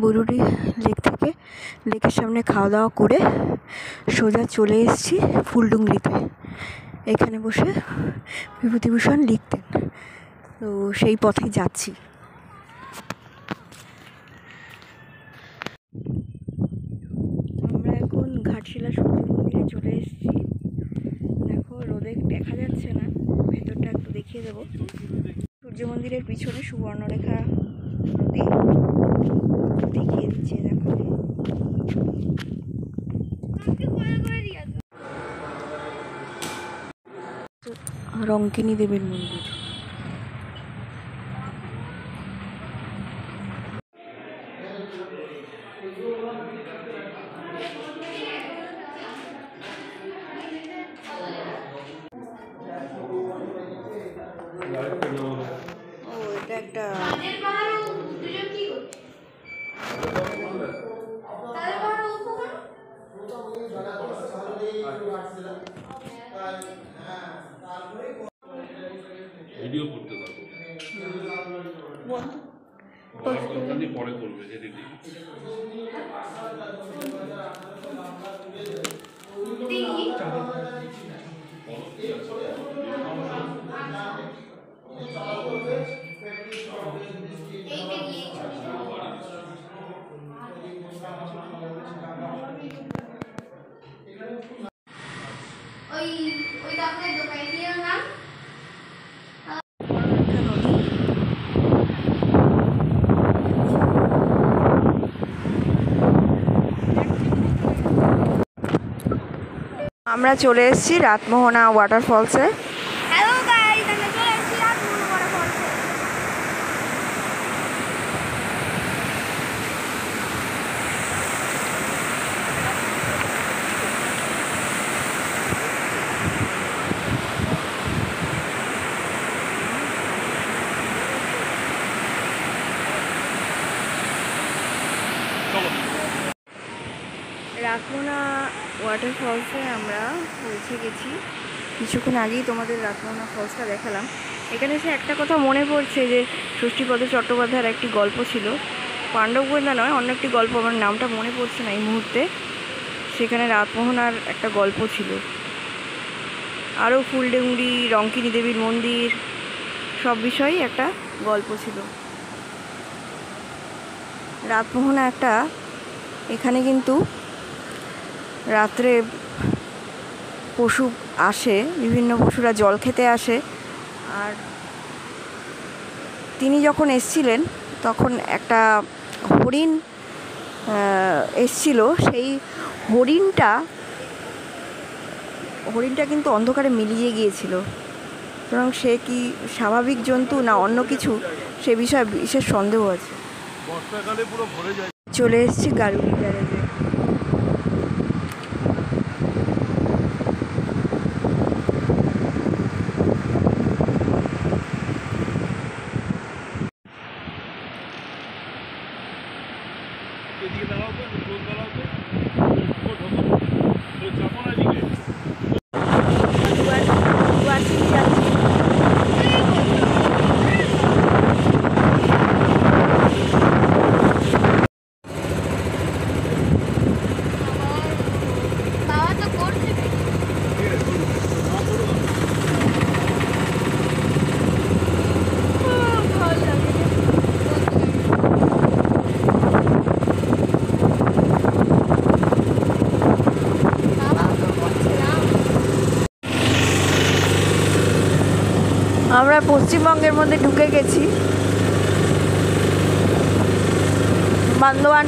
Burudi lake থেকে লেকের সামনে খাওয়া দাওয়া করে সোজা চলে এসেছি ফুলডুংরিতে। এখানে বসে বিভূতিভূষণ লিখতেন, তো সেই পথেই যাচ্ছি। আমরা এখন ঘাটশিলা সূর্য মন্দিরে চলে এসেছি। দেখো, রোদে দেখা যাচ্ছে না, ভেতরটা একটু দেখিয়ে দেবো। সূর্য মন্দিরের পিছনে সুবর্ণরেখা নদী দেখিয়ে দিচ্ছে। দেখো, রঙ্কিনী দেবীর মন্দির। ও, এটা একটা ভিডিও করতে থাকো, পরে করবে এডিটিং। আমরা চলে এসেছি রাতমোহনা ওয়াটারফলসে। হ্যালো গাইস, আমরা চলে এসেছি রাতমোহনা ওয়াটারফলসে। রাতমোহনা ওয়াটারফলসে আমরা পৌঁছে গেছি। কিছুক্ষণ আগেই তোমাদের রাতমোহনা ফলসটা দেখালাম। এখানে এসে একটা কথা মনে পড়ছে যে ষষ্ঠীপদ চট্টোপাধ্যায়ের একটি গল্প ছিল, পাণ্ডব গোয়েন্দা নয়, অন্য একটি গল্প, আমার নামটা মনে পড়ছে না এই মুহূর্তে। সেখানে রাতমোহনার একটা গল্প ছিল, আরও ফুলডুংরি, রঙ্কিনী দেবীর মন্দির, সব বিষয়েই একটা গল্প ছিল। রাতমোহনা একটা, এখানে কিন্তু রাত্রে পশু আসে, বিভিন্ন পশুরা জল খেতে আসে। আর তিনি যখন এসছিলেন তখন একটা হরিণ এসছিল। সেই হরিণটা কিন্তু অন্ধকারে মিলিয়ে গিয়েছিল। সুতরাং সে কি স্বাভাবিক জন্তু না অন্য কিছু, সে বিষয়ে বিশেষ সন্দেহ আছে। চলে এসেছি গারুড়ি ব্যারেজে। আমরা পশ্চিমবঙ্গের মধ্যে ঢুকে গেছি। বান্দোয়ান,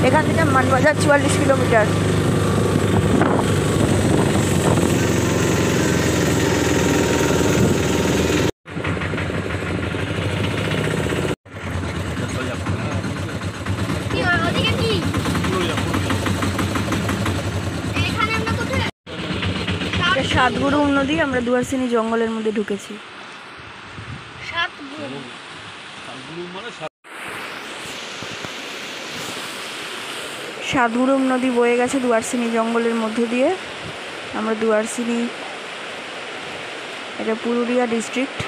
এখান থেকে মানবাজার 44 কিলোমিটার। সাতগুরুম নদী, আমরা দুয়ারসিনি জঙ্গলের মধ্যে ঢুকেছি। সাতগুরুম নদী বয়ে গেছে দুয়ারসিনি জঙ্গলের মধ্য দিয়ে। আমরা দুয়ারসিনি, এটা পুরুলিয়া ডিস্ট্রিক্ট।